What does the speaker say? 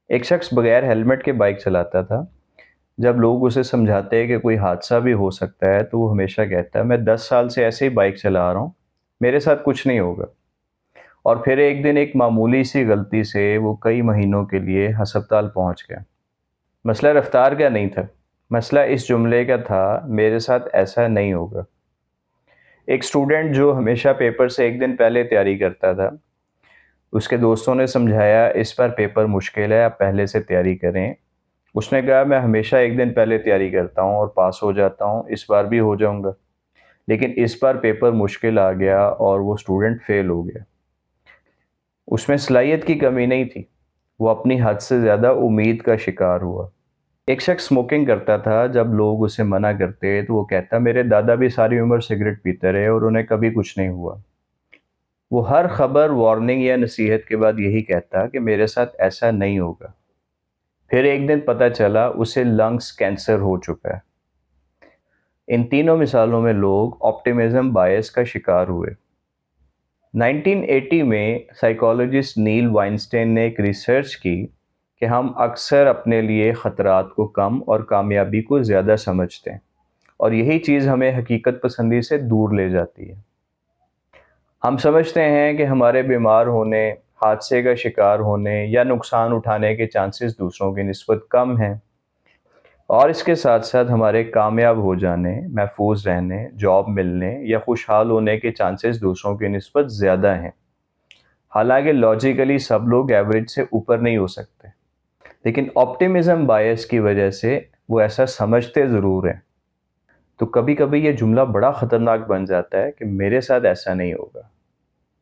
ایک شخص بغیر ہیلمٹ کے بائک چلاتا تھا۔ جب لوگ اسے سمجھاتے ہیں کہ کوئی حادثہ بھی ہو سکتا ہے تو وہ ہمیشہ کہتا ہے میں 10 سال سے ایسے ہی بائک چلا رہا ہوں، میرے ساتھ کچھ نہیں ہوگا۔ اور پھر ایک دن ایک معمولی سی غلطی سے وہ کئی مہینوں کے لیے ہسپتال پہنچ گیا۔ مسئلہ رفتار کا نہیں تھا، مسئلہ اس جملے کا تھا، میرے ساتھ ایسا نہیں ہوگا۔ ایک اسٹوڈنٹ جو ہمیشہ پیپر سے ایک دن پہلے تیاری کرتا تھا، اس کے دوستوں نے سمجھایا اس بار پیپر مشکل ہے، آپ پہلے سے تیاری کریں۔ اس نے کہا میں ہمیشہ ایک دن پہلے تیاری کرتا ہوں اور پاس ہو جاتا ہوں، اس بار بھی ہو جاؤں گا۔ لیکن اس بار پیپر مشکل آ گیا اور وہ اسٹوڈنٹ فیل ہو گیا۔ اس میں صلاحیت کی کمی نہیں تھی، وہ اپنی حد سے زیادہ امید کا شکار ہوا۔ ایک شخص اسموکنگ کرتا تھا، جب لوگ اسے منع کرتے تو وہ کہتا میرے دادا بھی ساری عمر سگریٹ پیتے رہے اور انہیں کبھی کچھ نہیں ہوا۔ وہ ہر خبر، وارننگ یا نصیحت کے بعد یہی کہتا کہ میرے ساتھ ایسا نہیں ہوگا۔ پھر ایک دن پتہ چلا اسے لنگس کینسر ہو چکا ہے۔ ان تینوں مثالوں میں لوگ آپٹیمزم بائس کا شکار ہوئے۔ 1980 میں سائیکالوجسٹ نیل وائنسٹین نے ایک ریسرچ کی کہ ہم اکثر اپنے لیے خطرات کو کم اور کامیابی کو زیادہ سمجھتے ہیں، اور یہی چیز ہمیں حقیقت پسندی سے دور لے جاتی ہے۔ ہم سمجھتے ہیں کہ ہمارے بیمار ہونے، حادثے کا شکار ہونے یا نقصان اٹھانے کے چانسز دوسروں کی نسبت کم ہیں، اور اس کے ساتھ ساتھ ہمارے کامیاب ہو جانے، محفوظ رہنے، جاب ملنے یا خوشحال ہونے کے چانسز دوسروں کی نسبت زیادہ ہیں۔ حالانکہ لاجیکلی سب لوگ ایوریج سے اوپر نہیں ہو سکتے، لیکن آپٹیمزم بائس کی وجہ سے وہ ایسا سمجھتے ضرور ہیں۔ تو کبھی کبھی یہ جملہ بڑا خطرناک بن جاتا ہے کہ میرے ساتھ ایسا نہیں ہوگا۔